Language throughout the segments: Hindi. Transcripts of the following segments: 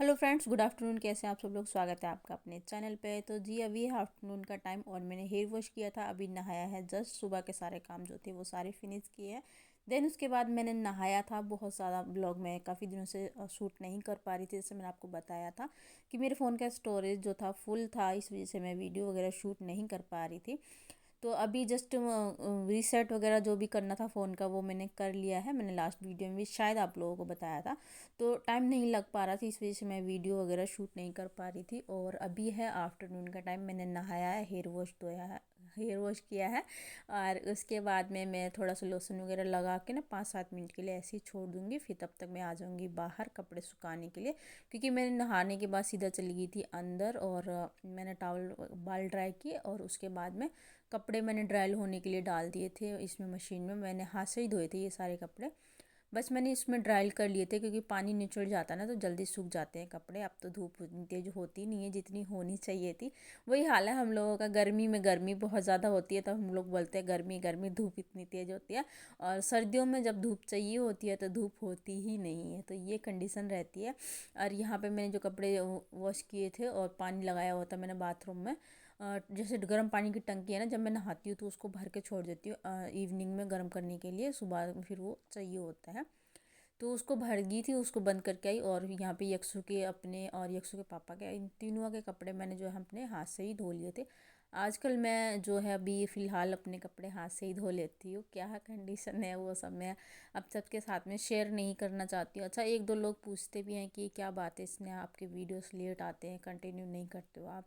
Hello friends, good afternoon. कैसे हैं आप सब लोग? स्वागत है आपका अपने चैनल पे। तो जी अभी है आफ्टरनून का टाइम और मैंने हेयर वॉश किया था, अभी नहाया है। जस्ट सुबह के सारे काम जो थे वो सारे फिनिश किए हैं। देन उसके बाद मैंने नहाया था। बहुत ज़्यादा ब्लॉग में काफ़ी दिनों से शूट नहीं कर पा रही थी, जैसे मैंने आपको बताया था कि मेरे फ़ोन का स्टोरेज जो था फुल था, इस वजह से मैं वीडियो वगैरह शूट नहीं कर पा रही थी। तो अभी जस्ट रीसेट वगैरह जो भी करना था फ़ोन का वो मैंने कर लिया है। मैंने लास्ट वीडियो में भी शायद आप लोगों को बताया था। तो टाइम नहीं लग पा रहा था, इस वजह से मैं वीडियो वगैरह शूट नहीं कर पा रही थी। और अभी है आफ्टरनून का टाइम, मैंने नहाया है, हेयर वॉश धोया है, हेयर वॉश किया है। और उसके बाद में मैं थोड़ा सा लोशन वगैरह लगा के ना 5-7 मिनट के लिए ऐसे ही छोड़ दूँगी। फिर तब तक मैं आ जाऊँगी बाहर कपड़े सुखाने के लिए, क्योंकि मैंने नहाने के बाद सीधा चली गई थी अंदर और मैंने टॉवल बाल ड्राई किए और उसके बाद में कपड़े मैंने ड्राई होने के लिए डाल दिए थे इसमें मशीन में। मैंने हाथ से ही धोए थे ये सारे कपड़े। बस मैंने इसमें ड्राई कर लिए थे, क्योंकि पानी निचड़ जाता है ना तो जल्दी सूख जाते हैं कपड़े। अब तो धूप उतनी तेज होती नहीं है जितनी होनी चाहिए थी। वही हाल है हम लोगों का, गर्मी में गर्मी बहुत ज़्यादा होती है तो हम लोग बोलते हैं गर्मी गर्मी, धूप इतनी तेज़ होती है। और सर्दियों में जब धूप चाहिए होती है तो धूप होती ही नहीं है, तो ये कंडीशन रहती है। और यहाँ पे मैंने जो कपड़े वॉश किए थे और पानी लगाया हुआ था मैंने बाथरूम में, जैसे गर्म पानी की टंकी है ना, जब मैं नहाती हूँ तो उसको भर के छोड़ देती हूँ इवनिंग में गर्म करने के लिए, सुबह में फिर वो चाहिए होता है। तो उसको भर गई थी, उसको बंद करके आई। और यहाँ पे यक्षु के अपने और यक्षु के पापा के, इन तीनों के कपड़े मैंने जो है अपने हाथ से ही धो लिए थे। आजकल मैं जो है अभी फ़िलहाल अपने कपड़े हाथ से ही धो लेती हूँ। क्या कंडीशन है वो सब मैं अब सबके साथ में शेयर नहीं करना चाहती हूँ। अच्छा, एक दो लोग पूछते भी हैं कि क्या बात है, इसने आपके वीडियोस लेट आते हैं, कंटिन्यू नहीं करते हो आप,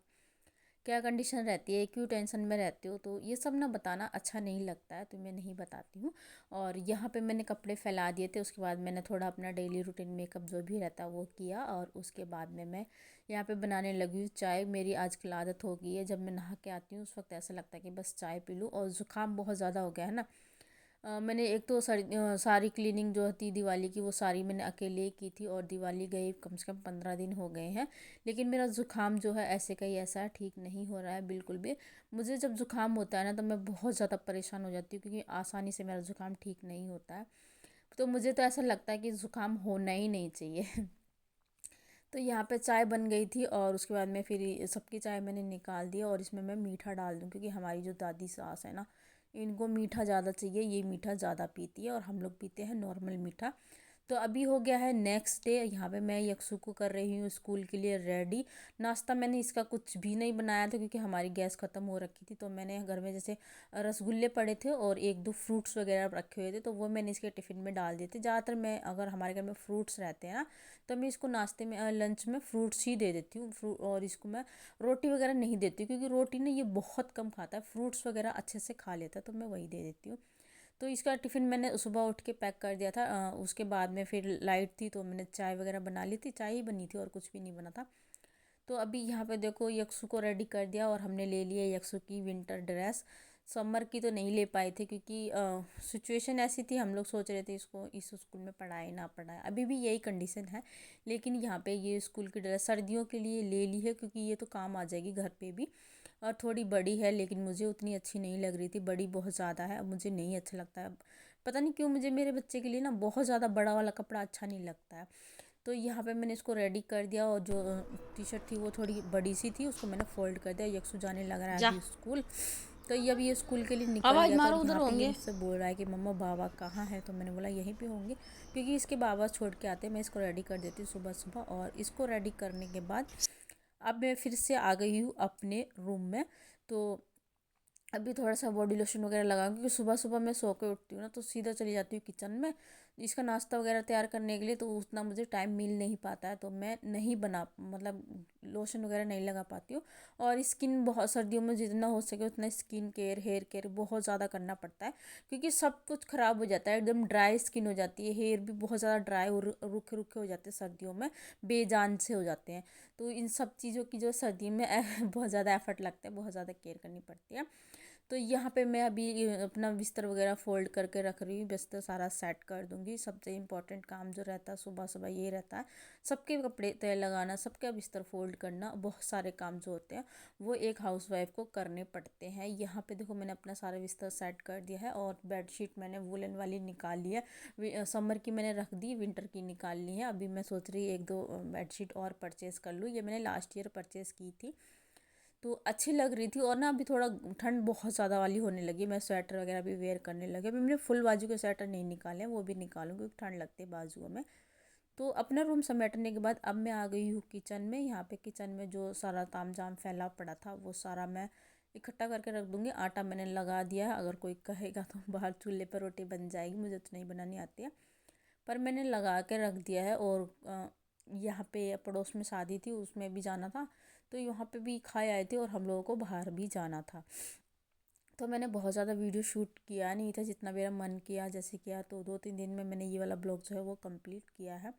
क्या कंडीशन रहती है, क्यों टेंशन में रहते हो? तो ये सब ना बताना अच्छा नहीं लगता है, तो मैं नहीं बताती हूँ। और यहाँ पे मैंने कपड़े फैला दिए थे, उसके बाद मैंने थोड़ा अपना डेली रूटीन मेकअप जो भी रहता है वो किया। और उसके बाद में मैं यहाँ पे बनाने लगी हूँ चाय। मेरी आजकल आदत हो गई है, जब मैं नहा के आती हूँ उस वक्त ऐसा लगता है कि बस चाय पी लूँ। और ज़ुकाम बहुत ज़्यादा हो गया है ना। मैंने एक तो सारी क्लीनिंग जो थी दिवाली की वो सारी मैंने अकेले ही की थी, और दिवाली गई कम से कम 15 दिन हो गए हैं। लेकिन मेरा ज़ुकाम जो है ऐसे का ही ऐसा है, ठीक नहीं हो रहा है बिल्कुल भी। मुझे जब ज़ुकाम होता है ना तो मैं बहुत ज़्यादा परेशान हो जाती हूँ, क्योंकि आसानी से मेरा ज़ुकाम ठीक नहीं होता है। तो मुझे तो ऐसा लगता है कि ज़ुकाम होना ही नहीं चाहिए। तो यहाँ पे चाय बन गई थी और उसके बाद में फिर सबकी चाय मैंने निकाल दिया और इसमें मैं मीठा डाल दूँ, क्योंकि हमारी जो दादी सास है ना, इनको मीठा ज़्यादा चाहिए, ये मीठा ज़्यादा पीती है और हम लोग पीते हैं नॉर्मल मीठा। तो अभी हो गया है नेक्स्ट डे। यहाँ पे मैं यक्षु को कर रही हूँ स्कूल के लिए रेडी। नाश्ता मैंने इसका कुछ भी नहीं बनाया था, क्योंकि हमारी गैस ख़त्म हो रखी थी। तो मैंने घर में जैसे रसगुल्ले पड़े थे और एक दो फ्रूट्स वगैरह रखे हुए थे, तो वो मैंने इसके टिफ़िन में डाल दिए थे। ज़्यादातर मैं, अगर हमारे घर में फ्रूट्स रहते हैं ना, तो मैं इसको नाश्ते में लंच में फ्रूट्स ही दे देती हूँ। और इसको मैं रोटी वगैरह नहीं देती, क्योंकि रोटी ना ये बहुत कम खाता है, फ्रूट्स वगैरह अच्छे से खा लेता है, तो मैं वही दे देती हूँ। तो इसका टिफ़िन मैंने सुबह उठ के पैक कर दिया था। उसके बाद में फिर लाइट थी तो मैंने चाय वगैरह बना ली थी, चाय ही बनी थी और कुछ भी नहीं बना था। तो अभी यहाँ पे देखो यक्षु को रेडी कर दिया और हमने ले लिया यक्षु की विंटर ड्रेस। समर की तो नहीं ले पाए थे, क्योंकि सिचुएशन ऐसी थी, हम लोग सोच रहे थे इसको इस स्कूल में पढ़ाए ना पढ़ाए, अभी भी यही कंडीशन है। लेकिन यहाँ पे ये स्कूल की ड्रेस सर्दियों के लिए ले ली है, क्योंकि ये तो काम आ जाएगी घर पे भी। और थोड़ी बड़ी है, लेकिन मुझे उतनी अच्छी नहीं लग रही थी, बड़ी बहुत ज़्यादा है, मुझे नहीं अच्छा लगता है। पता नहीं क्यों मुझे मेरे बच्चे के लिए ना बहुत ज़्यादा बड़ा वाला कपड़ा अच्छा नहीं लगता है। तो यहाँ पे मैंने इसको रेडी कर दिया, और जो टी शर्ट थी वो थोड़ी बड़ी सी थी, उसको मैंने फोल्ड कर दिया। यक्षु जाने लग रहा है जा अभी स्कूल। तो ये अब ये स्कूल के लिए निकल आवाज गया था, और मारो, उधर यहाँ पे ये होंगे। मुझसे बोल रहा है कि मम्मा बाबा कहाँ है? तो मैंने बोला यहीं पे होंगे, क्योंकि इसके बाबा छोड़ के आते हैं। मैं इसको रेडी कर देती हूँ सुबह सुबह, और इसको रेडी करने के बाद अब मैं फिर से आ गई हूँ अपने रूम में। तो अभी थोड़ा सा बॉडी लोशन वगैरह लगा, क्योंकि सुबह सुबह मैं सो के उठती हूँ ना तो सीधा चली जाती हूँ किचन में इसका नाश्ता वगैरह तैयार करने के लिए, तो उतना मुझे टाइम मिल नहीं पाता है, तो मैं नहीं बना मतलब लोशन वगैरह नहीं लगा पाती हूँ। और स्किन बहुत, सर्दियों में जितना हो सके उतना स्किन केयर, हेयर केयर बहुत ज़्यादा करना पड़ता है, क्योंकि सब कुछ ख़राब हो जाता है, एकदम ड्राई स्किन हो जाती है, हेयर भी बहुत ज़्यादा ड्राई और रुखे रुखे हो जाते हैं सर्दियों में, बेजान से हो जाते हैं। तो इन सब चीज़ों की जो सर्दी में बहुत ज़्यादा एफर्ट लगता है, बहुत ज़्यादा केयर करनी पड़ती है। तो यहाँ पे मैं अभी अपना बिस्तर वगैरह फ़ोल्ड करके रख रही हूँ। बिस्तर सारा सेट कर दूँगी। सबसे इम्पोर्टेंट काम जो रहता है सुबह सुबह ये रहता है, सबके कपड़े तय लगाना, सबका बिस्तर फ़ोल्ड करना, बहुत सारे काम जो होते हैं वो एक हाउसवाइफ को करने पड़ते हैं। यहाँ पे देखो मैंने अपना सारा बिस्तर सेट कर दिया है और बेडशीट मैंने वुलन वाली निकाल ली है। समर की मैंने रख दी, विंटर की निकाल ली है। अभी मैं सोच रही एक दो बेडशीट और परचेज़ कर लूँ। ये मैंने लास्ट ईयर परचेज़ की थी तो अच्छी लग रही थी। और ना अभी थोड़ा ठंड बहुत ज़्यादा वाली होने लगी, मैं स्वेटर वगैरह भी वेयर करने लगे। अभी मैंने फुल बाजू के स्वेटर नहीं निकाले हैं, वो भी निकालूंगी क्योंकि ठंड लगती है बाजुओं में। तो अपना रूम समेटने के बाद अब मैं आ गई हूँ किचन में। यहाँ पे किचन में जो सारा तामझाम फैला पड़ा था वो सारा मैं इकट्ठा करके रख दूँगी। आटा मैंने लगा दिया है, अगर कोई कहेगा तो बाहर चूल्हे पर रोटी बन जाएगी, मुझे तो नहीं बनानी आती है, पर मैंने लगा के रख दिया है। और यहाँ पे पड़ोस में शादी थी, उसमें भी जाना था, तो यहाँ पे भी खाए आए थे और हम लोगों को बाहर भी जाना था। तो मैंने बहुत ज़्यादा वीडियो शूट किया नहीं था, जितना मेरा मन किया जैसे किया। तो 2-3 दिन में मैंने ये वाला ब्लॉग जो है वो कंप्लीट किया है।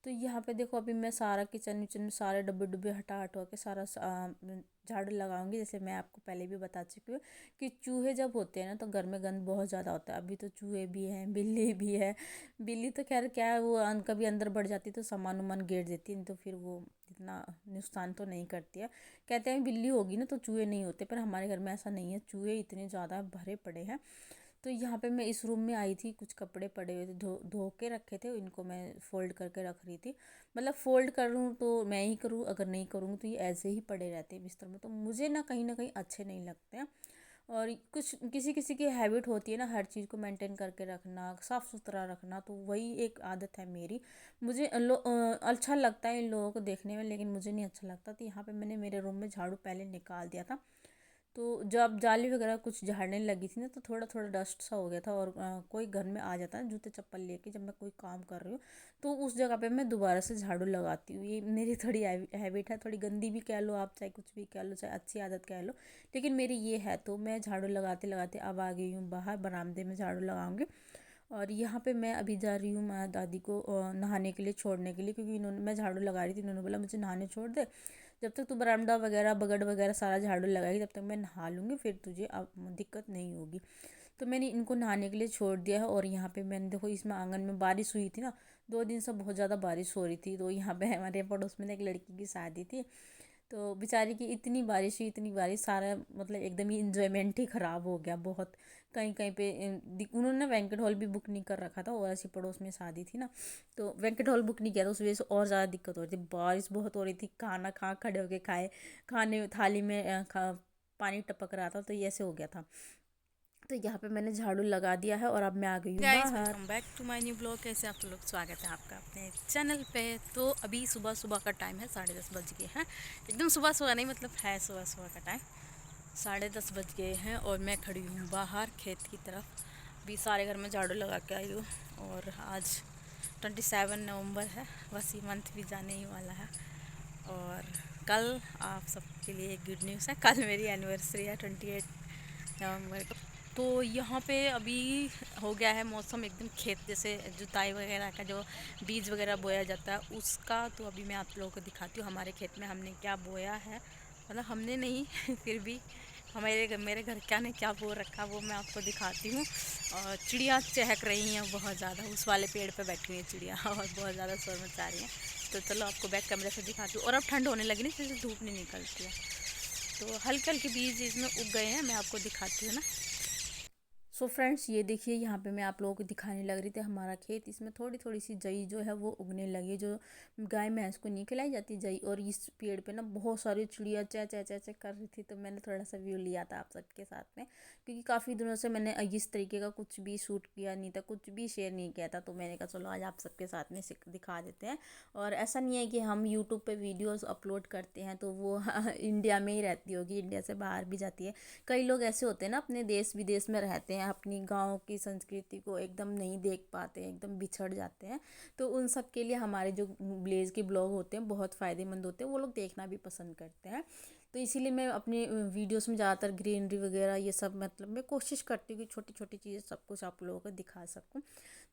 तो यहाँ पे देखो अभी मैं सारा किचन विचन में सारे डब्बे डुब्बे हटा हटा के सारा झाड़ू लगाऊंगी। जैसे मैं आपको पहले भी बता चुकी हूँ कि चूहे जब होते हैं ना तो घर में गंद बहुत ज़्यादा होता है। अभी तो चूहे भी हैं, बिल्ली भी है। बिल्ली तो खैर क्या है, वो कभी अंदर बढ़ जाती तो सामान उमान गेर देती है, नहीं तो फिर वो इतना नुकसान तो नहीं करती है। कहते हैं बिल्ली होगी ना तो चूहे नहीं होते, पर हमारे घर में ऐसा नहीं है, चूहे इतने ज़्यादा भरे पड़े हैं। तो यहाँ पे मैं इस रूम में आई थी, कुछ कपड़े पड़े हुए थे, धो धो के रखे थे, इनको मैं फ़ोल्ड करके रख रही थी। मतलब फ़ोल्ड करूँ तो मैं ही करूँ, अगर नहीं करूँ तो ये ऐसे ही पड़े रहते हैं बिस्तर में, तो मुझे ना कहीं अच्छे नहीं लगते हैं। और कुछ किसी किसी की हैबिट होती है ना हर चीज़ को मेंटेन करके रखना, साफ़ सुथरा रखना, तो वही एक आदत है मेरी। मुझे अच्छा लगता है इन लोगों को देखने में, लेकिन मुझे नहीं अच्छा लगता। तो यहाँ पे मैंने मेरे रूम में झाड़ू पहले निकाल दिया था। तो जब जाली वगैरह कुछ झाड़ने लगी थी ना तो थोड़ा थोड़ा डस्ट सा हो गया था। और कोई घर में आ जाता है जूते चप्पल लेके, जब मैं कोई काम कर रही हूँ तो उस जगह पे मैं दोबारा से झाड़ू लगाती हूँ। ये मेरी थोड़ी हैबिट है, थोड़ी गंदी भी कह लो आप, चाहे कुछ भी कह लो, चाहे अच्छी आदत कह लो, लेकिन मेरी ये है। तो मैं झाड़ू लगाते लगाते अब आ गई हूँ बाहर, बरामदे में झाड़ू लगाऊंगी। और यहाँ पे मैं अभी जा रही हूँ मैं दादी को नहाने के लिए छोड़ने के लिए, क्योंकि इन्होंने, मैं झाड़ू लगा रही थी, इन्होंने बोला मुझे नहाने छोड़ दे, जब तक तू बरामदा वगैरह बगड़ वगैरह सारा झाड़ू लगाएगी तब तक मैं नहा लूँगी, फिर तुझे अब दिक्कत नहीं होगी। तो मैंने इनको नहाने के लिए छोड़ दिया है। और यहाँ पे मैंने देखो इसमें आंगन में बारिश हुई थी ना, 2 दिन से बहुत ज़्यादा बारिश हो रही थी। तो यहाँ पे हमारे पड़ोस में ना एक लड़की की शादी थी, तो बेचारी की इतनी बारिश हुई, इतनी बारिश, सारा मतलब एकदम ही इंजॉयमेंट ही ख़राब हो गया बहुत। कहीं कहीं पे उन्होंने ना बैंक्वेट हॉल भी बुक नहीं कर रखा था, और ऐसी पड़ोस में शादी थी ना, तो बैंक्वेट हॉल बुक नहीं किया था, उस वजह से और ज़्यादा दिक्कत हो रही थी। बारिश बहुत हो रही थी, खाना कहाँ खड़े होके खाए, खाने थाली में पानी टपक रहा था, तो ये ऐसे हो गया था। तो यहाँ पे मैंने झाड़ू लगा दिया है और अब मैं आ गई हूँ गाइस, बाहर। Welcome back to my new blog. कैसे आप लोग, स्वागत है आपका अपने चैनल पे। तो अभी सुबह सुबह का टाइम है, 10:30 बज गए हैं। एकदम सुबह सुबह नहीं, मतलब है सुबह सुबह का टाइम, 10:30 बज गए हैं। और मैं खड़ी हूँ बाहर खेत की तरफ। अभी सारे घर में झाड़ू लगा के आई हूँ। और आज 27 नवंबर है, बस ये मंथ भी जाने ही वाला है। और कल आप सबके लिए एक गुड न्यूज़ है, कल मेरी एनिवर्सरी है 28 नवंबर को। तो यहाँ पे अभी हो गया है मौसम एकदम खेत जैसे, जुताई वगैरह का जो बीज वगैरह बोया जाता है उसका। तो अभी मैं आप लोगों को दिखाती हूँ हमारे खेत में हमने क्या बोया है, मतलब हमने नहीं फिर भी मेरे घर क्या ने क्या बो रखा वो मैं आपको दिखाती हूँ। और चिड़िया चहक रही हैं बहुत ज़्यादा, उस वाले पेड़ पे बैठी हुई हैं चिड़िया और बहुत ज़्यादा शोर मचा रही हैं। तो चलो आपको बैक कैमरे से दिखाती हूँ। और अब ठंड होने लगी ना, जैसे धूप नहीं निकलती है, तो हल्के हल्के बीज इसमें उग गए हैं, मैं आपको दिखाती हूँ ना। सो फ्रेंड्स ये देखिए, यहाँ पे मैं आप लोगों को दिखाने लग रही थी हमारा खेत। इसमें थोड़ी थोड़ी सी जई जो है वो उगने लगी, जो गाय भैंस को नहीं खिलाई जाती जई। और इस पेड़ पे ना बहुत सारी चिड़िया चह चह चह चह कर रही थी, तो मैंने थोड़ा सा व्यू लिया था आप सबके साथ में, क्योंकि काफ़ी दिनों से मैंने इस तरीके का कुछ भी शूट किया नहीं था, कुछ भी शेयर नहीं किया था। तो मैंने कहा चलो आज आप सबके साथ में दिखा देते हैं। और ऐसा नहीं है कि हम यूट्यूब पर वीडियोज़ अपलोड करते हैं तो वो इंडिया में ही रहती होगी, इंडिया से बाहर भी जाती है। कई लोग ऐसे होते हैं ना, अपने देश विदेश में रहते हैं, अपनी गांव की संस्कृति को एकदम नहीं देख पाते हैं, एकदम बिछड़ जाते हैं। तो उन सब के लिए हमारे जो विलेज के ब्लॉग होते हैं बहुत फ़ायदेमंद होते हैं, वो लोग देखना भी पसंद करते हैं। तो इसीलिए मैं अपनी वीडियोस में ज़्यादातर ग्रीनरी वगैरह ये सब, मतलब मैं कोशिश करती हूँ कि छोटी छोटी चीज़ें सब कुछ आप लोगों को दिखा सकूँ।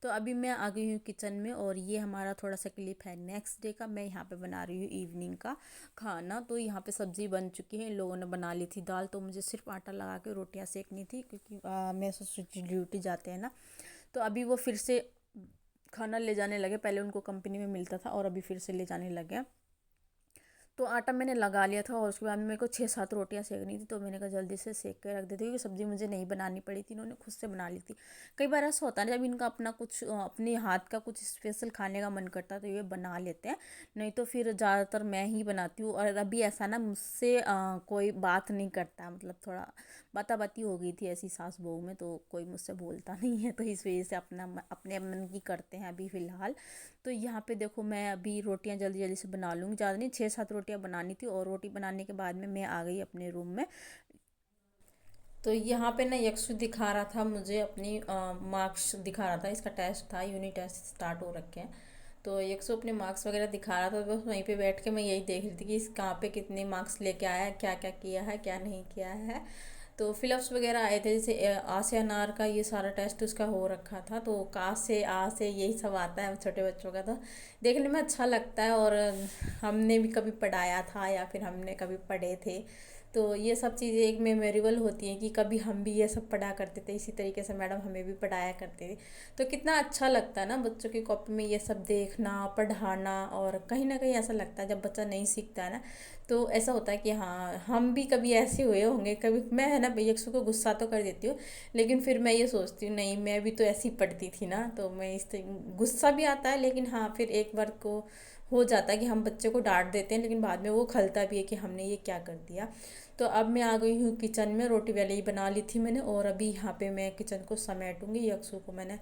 तो अभी मैं आ गई हूँ किचन में, और ये हमारा थोड़ा सा क्लिप है नेक्स्ट डे का। मैं यहाँ पे बना रही हूँ इवनिंग का खाना। तो यहाँ पे सब्ज़ी बन चुकी है, इन लोगों ने बना ली थी दाल, तो मुझे सिर्फ आटा लगा के रोटियाँ सेकनी थी, क्योंकि मेरे ससुर जी ड्यूटी जाते हैं ना। तो अभी वो फिर से खाना ले जाने लगे, पहले उनको कंपनी में मिलता था और अभी फिर से ले जाने लगे। तो आटा मैंने लगा लिया था, और उसके बाद मेरे को 6-7 रोटियां सेकनी थी, तो मैंने कहा जल्दी से सेक के रख देती, क्योंकि सब्ज़ी मुझे नहीं बनानी पड़ी थी, इन्होंने खुद से बना ली थी। कई बार ऐसा होता है ना, जब इनका अपना कुछ अपने हाथ का कुछ स्पेशल खाने का मन करता है तो ये बना लेते हैं, नहीं तो फिर ज़्यादातर मैं ही बनाती हूँ। और अभी ऐसा ना, मुझसे कोई बात नहीं करता, मतलब थोड़ा बाताबाती हो गई थी ऐसी सास बहू में, तो कोई मुझसे बोलता नहीं है, तो इस वजह से अपने मन की करते हैं अभी फ़िलहाल। तो यहाँ पे देखो, मैं अभी रोटियां जल्दी जल्दी से बना लूँगी, ज़्यादा नहीं, 6-7 रोटियां बनानी थी, और रोटी बनाने के बाद में मैं आ गई अपने रूम में। तो यहाँ पे ना यक्षु दिखा रहा था मुझे अपनी मार्क्स दिखा रहा था, इसका टेस्ट था, यूनिट टेस्ट स्टार्ट हो रखे हैं। तो यक्षु अपने मार्क्स वगैरह दिखा रहा था, तो बस वहीं पे बैठ के मैं यही देख रही थी कि इस कहाँ पे कितने मार्क्स लेके आया है, क्या क्या किया है, क्या नहीं किया है। तो फिलअप्स वगैरह आए थे, जैसे आ से अनार का ये सारा टेस्ट उसका हो रखा था, तो का से आ से यही सब आता है छोटे बच्चों का, तो देखने में अच्छा लगता है। और हमने भी कभी पढ़ाया था या फिर हमने कभी पढ़े थे, तो ये सब चीज़ें एक मेमोरेबल होती हैं कि कभी हम भी ये सब पढ़ा करते थे, इसी तरीके से मैडम हमें भी पढ़ाया करते थे। तो कितना अच्छा लगता है ना बच्चों की कॉपी में ये सब देखना, पढ़ाना। और कहीं ना कहीं ऐसा लगता है जब बच्चा नहीं सीखता है ना, तो ऐसा होता है कि हाँ, हम भी कभी ऐसे हुए होंगे। कभी मैं है ना यक्षु को गुस्सा तो कर देती हूँ, लेकिन फिर मैं ये सोचती हूँ नहीं, मैं भी तो ऐसी पढ़ती थी ना, तो मैं गुस्सा भी आता है, लेकिन हाँ फिर एक बार को हो जाता है कि हम बच्चे को डांट देते हैं, लेकिन बाद में वो खलता भी है कि हमने ये क्या कर दिया। तो अब मैं आ गई हूँ किचन में, रोटी पहले ही बना ली थी मैंने, और अभी यहाँ पे मैं किचन को समेटूंगी। यक्षु को मैंने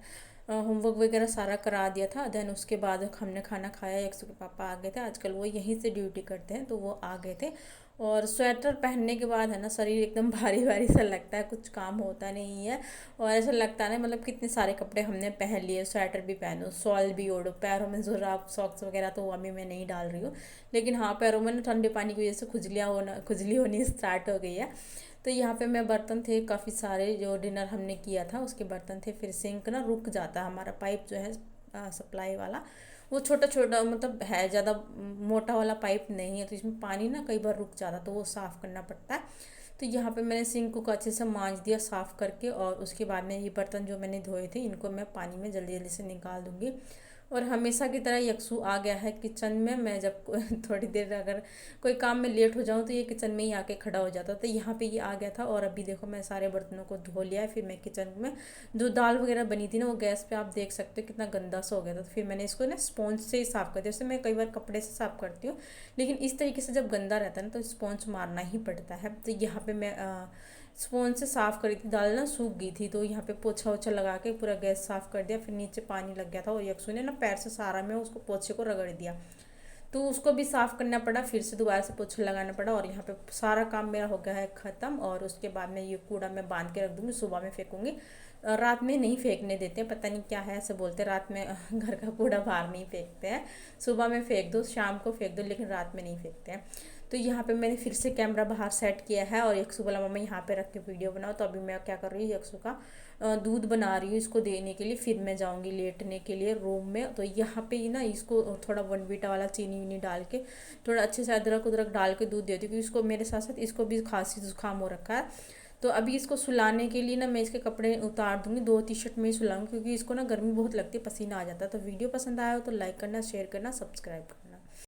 होमवर्क वगैरह सारा करा दिया था, देन उसके बाद हमने खाना खाया। यक्षु के पापा आ गए थे, आजकल वो यहीं से ड्यूटी करते हैं, तो वो आ गए थे। और स्वेटर पहनने के बाद है ना, शरीर एकदम भारी भारी सा लगता है, कुछ काम होता नहीं है। और ऐसा लगता है ना, मतलब कितने सारे कपड़े हमने पहन लिए, स्वेटर भी पहनो, शॉल भी ओढ़ो, पैरों में जुराब सॉक्स वगैरह तो अभी मैं नहीं डाल रही हूँ, लेकिन हाँ पैरों में ना ठंडे पानी की वजह से खुजली होनी स्टार्ट हो गई है। तो यहाँ पे मैं बर्तन थे काफ़ी सारे, जो डिनर हमने किया था उसके बर्तन थे। फिर सिंक ना रुक जाता है, हमारा पाइप जो है सप्लाई वाला, वो छोटा छोटा मतलब है, ज़्यादा मोटा वाला पाइप नहीं है, तो इसमें पानी ना कई बार रुक जाता, तो वो साफ़ करना पड़ता है। तो यहाँ पे मैंने सिंक को अच्छे से मांज दिया साफ़ करके, और उसके बाद में ये बर्तन जो मैंने धोए थे इनको मैं पानी में जल्दी जल्दी से निकाल दूँगी। और हमेशा की तरह यक्षु आ गया है किचन में। मैं जब थोड़ी देर अगर कोई काम में लेट हो जाऊँ तो ये किचन में ही आके खड़ा हो जाता, तो यहाँ पे ये आ गया था। और अभी देखो मैं सारे बर्तनों को धो लिया है। फिर मैं किचन में जो दाल वगैरह बनी थी ना, वो गैस पे आप देख सकते हो कितना गंदा सा हो गया था, तो फिर मैंने इसको ना स्पॉन्ज से ही साफ़ कर दिया। जैसे मैं कई बार कपड़े से साफ़ करती हूँ, लेकिन इस तरीके से जब गंदा रहता है ना, तो स्पॉन्ज मारना ही पड़ता है। तो यहाँ पे मैं स्पॉन्ज से साफ़ करी थी, दाल ना सूख गई थी, तो यहाँ पे पोछा वोछा लगा के पूरा गैस साफ़ कर दिया। फिर नीचे पानी लग गया था, और यक्षु ने ना पैर से सारा में उसको पोछे को रगड़ दिया, तो उसको भी साफ़ करना पड़ा, फिर से दोबारा से पोछा लगाना पड़ा। और यहाँ पे सारा काम मेरा हो गया है ख़त्म। और उसके बाद में ये कूड़ा मैं बांध के रख दूँगी, सुबह में फेंकूँगी। रात में नहीं फेंकने देते हैं, पता नहीं क्या है, ऐसे बोलते हैं रात में घर का कूड़ा बाहर नहीं फेंकते हैं, सुबह में फेंक दो, शाम को फेंक दो, लेकिन रात में नहीं फेंकते हैं। तो यहाँ पे मैंने फिर से कैमरा बाहर सेट किया है, और यक्षु बोला मम्मा यहाँ पे रख के वीडियो बनाओ। तो अभी मैं क्या कर रही हूँ, यक्षु का दूध बना रही हूँ इसको देने के लिए, फिर मैं जाऊँगी लेटने के लिए रूम में। तो यहाँ पे ना इसको थोड़ा बॉर्नवीटा वाला चीनी वीनी डाल के, थोड़ा अच्छे से अदरक उदरक डाल के दूध देती हूँ, क्योंकि इसको मेरे साथ साथ इसको भी खांसी जुकाम हो रखा है। तो अभी इसको सुलाने के लिए ना मैं इसके कपड़े उतार दूँगी, 2 टी-शर्ट में ही सुलाऊँगी, क्योंकि इसको ना गर्मी बहुत लगती है, पसीना आ जाता है। तो वीडियो पसंद आया हो तो लाइक करना, शेयर करना, सब्सक्राइब करना।